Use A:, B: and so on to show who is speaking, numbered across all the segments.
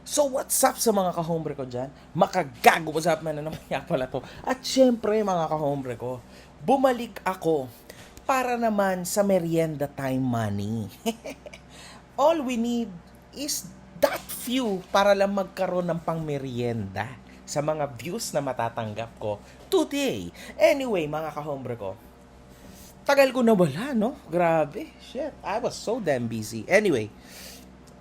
A: So what's up sa mga kahombre ko dyan? Makagago, what's up man na naman nga pala to. At syempre mga kahombre ko, bumalik ako para naman sa merienda time money. All we need is that few para lang magkaroon ng pang merienda sa mga views na matatanggap ko today. Anyway mga kahombre ko, tagal ko na wala, no? Grabe, shit, I was so damn busy. Anyway,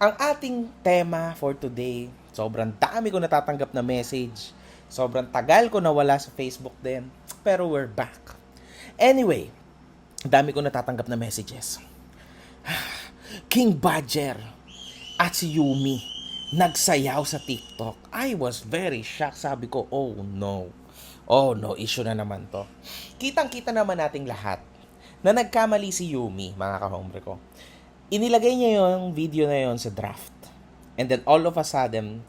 A: ang ating tema for today, sobrang dami ko natatanggap na message. Sobrang tagal ko nawala sa Facebook din. Pero we're back. Anyway, dami ko natatanggap na messages. King Badger at si Yumi nagsayaw sa TikTok. I was very shocked. Sabi ko, oh no. Oh no, issue na naman to. Kitang-kita naman nating lahat na nagkamali si Yumi, mga kahombre ko. Inilagay niya yung video na yon sa draft. And then all of a sudden,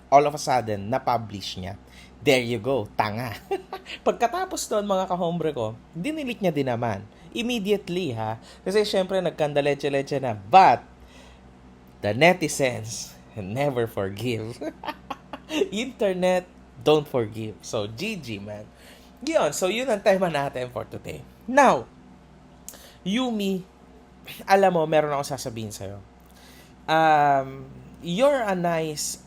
A: na-publish niya. There you go, tanga. Pagkatapos doon, mga kahombre ko, dinilit niya din naman. Immediately, ha? Kasi syempre, nagkandaleche-leche na. But, the netizens never forgive. Internet, don't forgive. So, GG, man. Yun, so yun ang tema natin for today. Now, Yumi, alam mo, meron akong sasabihin sa'yo. You're a nice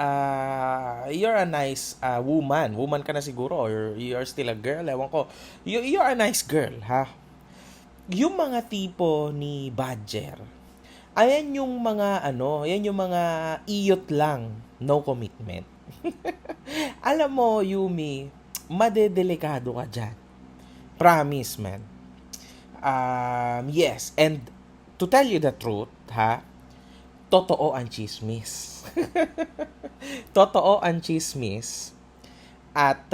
A: woman. Woman ka na siguro or you're still a girl. Ewan ko. You're a nice girl, ha? Yung mga tipo ni Badger, ayan yung mga yan yung mga iyot lang, no commitment. Alam mo, Yumi, madedelikado ka dyan. Promise, man. Yes, and to tell you the truth, ha, totoo ang chismis. Totoo ang chismis at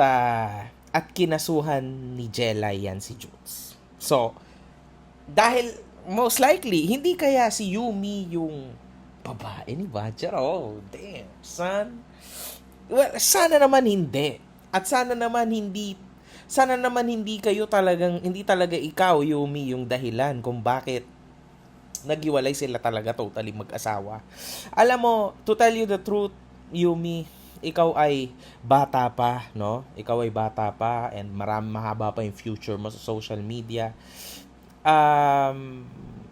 A: kinasuhan ni Jelay yan si Jutes. So, dahil most likely, hindi kaya si Yumi yung babae ni Badger. Oh, damn, son. Well, sana naman hindi. At sana naman hindi kayo hindi talaga ikaw, Yumi, yung dahilan kung bakit naghiwalay sila talaga totally mag-asawa. Alam mo, to tell you the truth, Yumi, ikaw ay bata pa, no? Ikaw ay bata pa and mahaba pa yung future mo sa social media.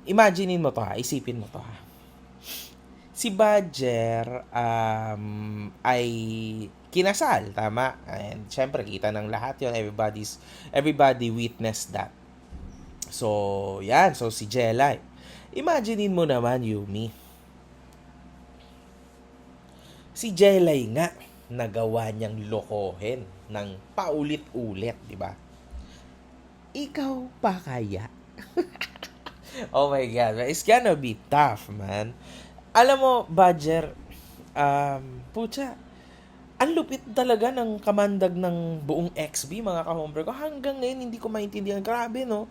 A: Imaginein mo to ha, isipin mo to ha. Si Badger ay kinasal, tama? And syempre kita ng lahat 'yon, everybody witnessed that. So, yan, so si Jelay. Imaginein mo naman, Yumi. Si Jelay nga nagawa niyang lokohin ng paulit-ulit, di ba? Ikaw pa kaya? Oh my God, it's gonna be tough, man. Alam mo, Badger, pucha, ang lupit talaga ng kamandag ng buong XB, mga kahombre ko. Hanggang ngayon, hindi ko maintindihan. Grabe, no?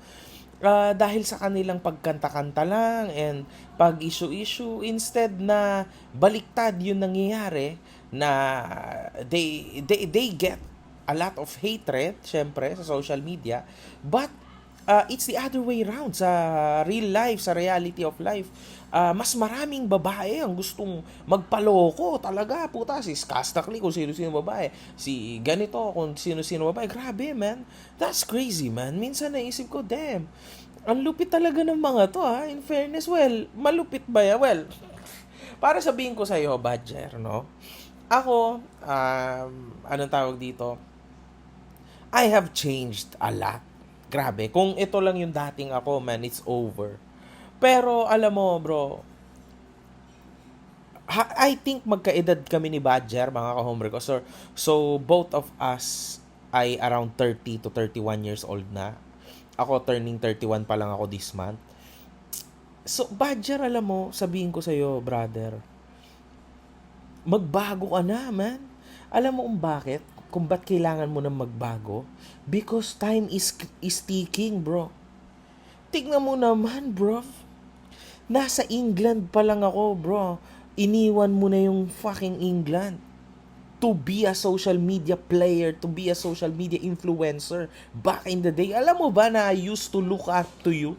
A: Dahil sa kanilang pagkanta-kanta lang and pag-issue-issue, instead na baliktad yung nangyayari, na they get a lot of hatred, syempre, sa social media, but it's the other way around sa real life, sa reality of life. Mas maraming babae ang gustong magpaloko talaga, puta, si Skastakli kung sino-sino babae, si ganito kung sino-sino babae. Grabe, man, that's crazy, man. Minsan naisip ko, damn, ang lupit talaga ng mga to, ha. In fairness, well, malupit ba yan? Well, para sabihin ko sa'yo, Badger, no, ako, anong tawag dito, I have changed a lot. Grabe, kung ito lang yung dating ako, man, it's over. Pero alam mo, bro, I think magkaedad kami ni Badger, mga kahombre ko. So both of us ay around 30 to 31 years old na. Ako turning 31 pa lang ako this month. So Badger, alam mo, sabihin ko sa'yo, brother, magbago ka na, man. Alam mo kung bakit? Kung ba't kailangan mo na magbago? Because time is ticking, bro. Tignan mo naman, bro. Nasa England pa lang ako, bro. Iniwan mo na yung fucking England to be a social media player, to be a social media influencer back in the day. Alam mo ba na I used to look up to you?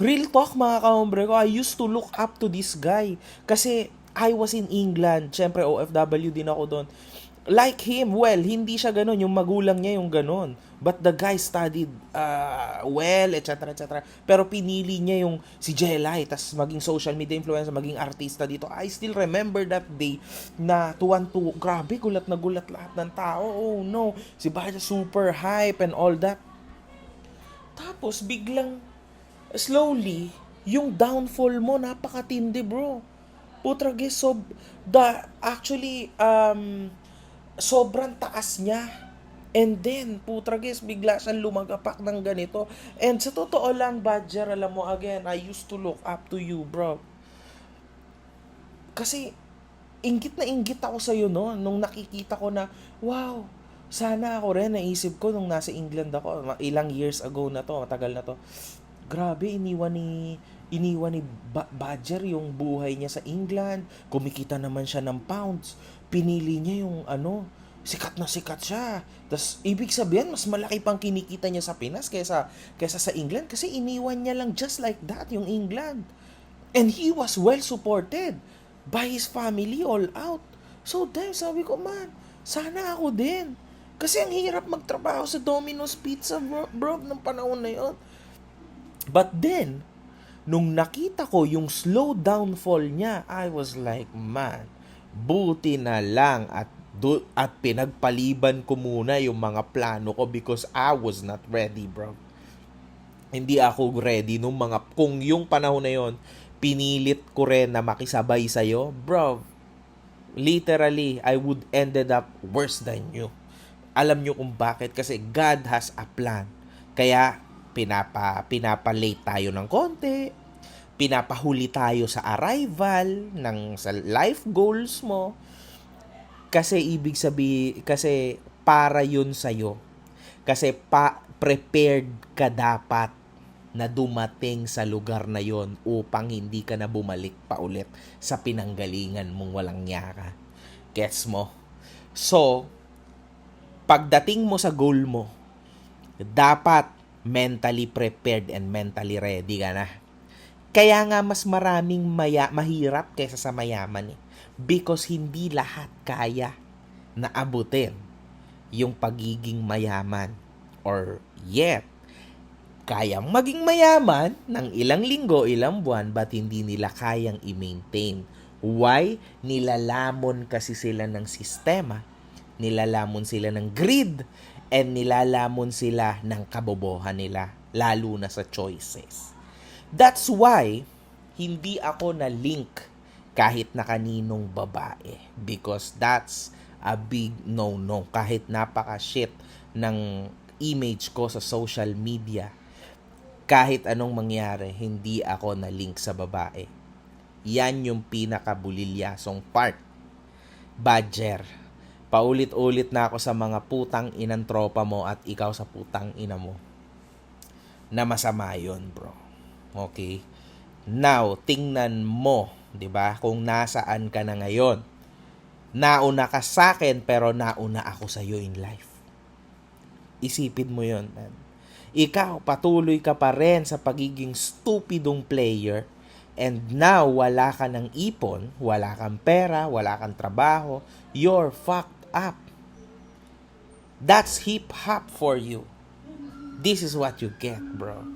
A: Real talk, mga kahombre ko, I used to look up to this guy. Kasi I was in England. Siyempre, OFW din ako doon. Like him, well, hindi siya ganun. Yung magulang niya yung ganun. But the guy studied well, etc. etc. Pero pinili niya yung si Jelay, tas maging social media influencer, maging artista dito. I still remember that day na tuwan-tuwa. Grabe, gulat na gulat lahat ng tao. Oh no, si Baja super hype and all that. Tapos biglang, slowly, yung downfall mo napakatindi, bro. Putragis, actually, sobrang taas niya. And then, putragis, bigla siyang lumagapak ng ganito. And sa totoo lang, Badger, alam mo, again, I used to look up to you, bro. Kasi, inggit na ako sa'yo, no? Nung nakikita ko na, wow, sana ako rin, naisip ko nung nasa England ako, ilang years ago na to, matagal na to. Grabe, iniwan ni Badger yung buhay niya sa England. Kumikita naman siya ng pounds. Pinili niya yung sikat na sikat siya. Tas ibig sabihin, mas malaki pang kinikita niya sa Pinas kaysa sa England kasi iniwan niya lang just like that yung England. And he was well supported by his family all out. So damn, sabi ko, man, sana ako din. Kasi ang hirap magtrabaho sa Domino's Pizza, bro ng panahon na yun. But then, nung nakita ko yung slow downfall niya, I was like, man, buti na lang at pinagpaliban ko muna yung mga plano ko because I was not ready, bro. Hindi ako ready kung yung panahon na yon, pinilit ko rin na makisabay sa'yo, bro. Literally, I would ended up worse than you. Alam nyo kung bakit? Kasi God has a plan. Kaya, pinapa-late tayo ng konti, pinapahuli tayo sa arrival sa life goals mo, kasi kasi para yun sa'yo, kasi prepared ka dapat na dumating sa lugar na yon upang hindi ka na bumalik pa ulit sa pinanggalingan mong walang yaka. Gets mo? So, pagdating mo sa goal mo, dapat mentally prepared and mentally ready ka na. Kaya nga mas maraming mahirap kaysa sa mayaman eh. Because hindi lahat kaya na abutin yung pagiging mayaman. Or yet, kayang maging mayaman ng ilang linggo, ilang buwan, but hindi nila kayang i-maintain. Why? Nilalamon kasi sila ng sistema. Nilalamon sila ng greed. And nilalamon sila ng kabobohan nila, lalo na sa choices. That's why, hindi ako na-link kahit na kaninong babae. Because that's a big no-no. Kahit napaka-shit ng image ko sa social media, kahit anong mangyari, hindi ako na-link sa babae. Yan yung pinakabulilyasong part. Badger, paulit-ulit na ako sa mga putang inang tropa mo at ikaw sa putang ina mo na masama yun, bro. Okay? Now, tingnan mo, 'di ba? Kung nasaan ka na ngayon. Nauna ka sa akin pero nauna ako sa iyo in life. Isipin mo 'yon, man. Ikaw, patuloy ka pa rin sa pagiging stupidong player. And now, wala ka ng ipon, wala kang pera, wala kang trabaho, you're fucked up. That's hip-hop for you. This is what you get, bro.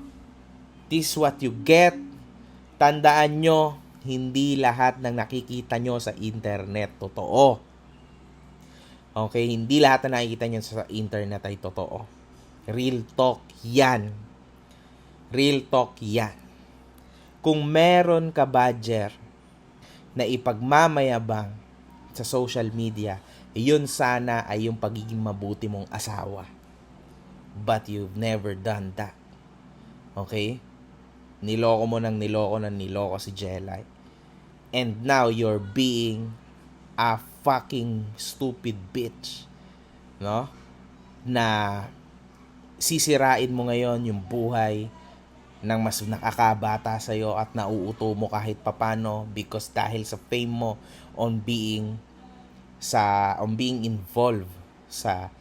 A: This is what you get. Tandaan nyo, hindi lahat ng nakikita nyo sa internet totoo. Okay, hindi lahat na nakikita nyo sa internet ay totoo. Real talk yan. Real talk yan. Kung meron ka, Badger, na ipagmamayabang sa social media, yun sana ay yung pagiging mabuti mong asawa. But you've never done that. Okay? Niloko mo ng niloko si Jelay. And now you're being a fucking stupid bitch. No? Na sisirain mo ngayon yung buhay ng mas nakakabata sa'yo at nauuto mo kahit papano because dahil sa fame mo on being involved sa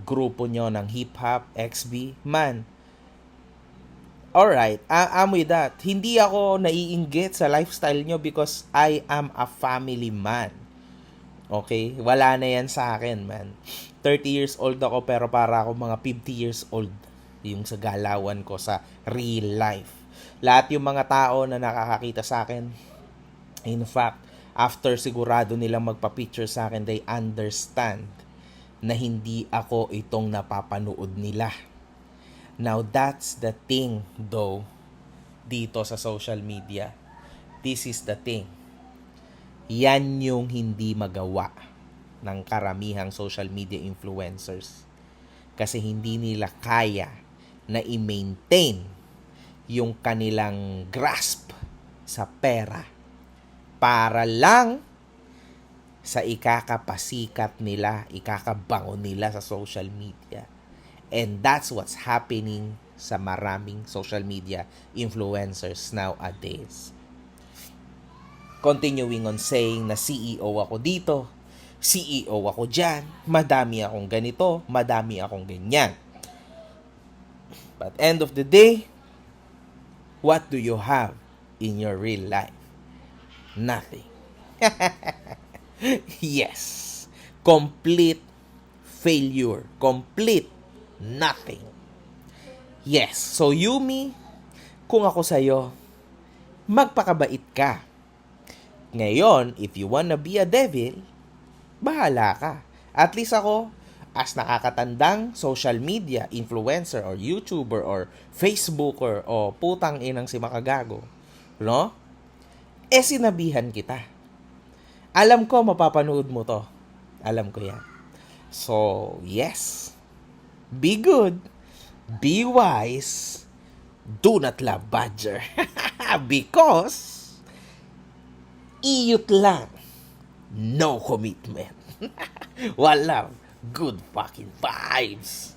A: grupo nyo ng hip hop XB, man, Alright, I'm with that. Hindi ako naiinggit sa lifestyle nyo because I am a family man. Okay? Wala na yan sa akin, man. 30 years old ako pero para ako mga 50 years old yung sa galawan ko sa real life. Lahat yung mga tao na nakakakita sa akin, in fact, after sigurado nilang magpa-picture sa akin, they understand na hindi ako itong napapanood nila. Now, that's the thing, though, dito sa social media. This is the thing. Yan yung hindi magawa ng karamihang social media influencers. Kasi hindi nila kaya na i-maintain yung kanilang grasp sa pera para lang sa ikakapasikat nila, ikakabango nila sa social media. And that's what's happening sa maraming social media influencers nowadays. Continuing on saying na CEO ako dito, CEO ako dyan, madami akong ganito, madami akong ganyan. But end of the day, what do you have in your real life? Nothing. Yes. Complete failure. Complete nothing. Yes. So, Yumi, kung ako sa'yo, magpakabait ka. Ngayon, if you wanna be a devil, bahala ka. At least ako, as nakakatandang social media influencer or YouTuber or Facebooker o putang inang si makagago, no? Sinabihan kita. Alam ko mapapanood mo to. Alam ko yan. So, yes. Be good. Be wise. Do not love Badger. Because iyot lang. No commitment. Walang good fucking vibes.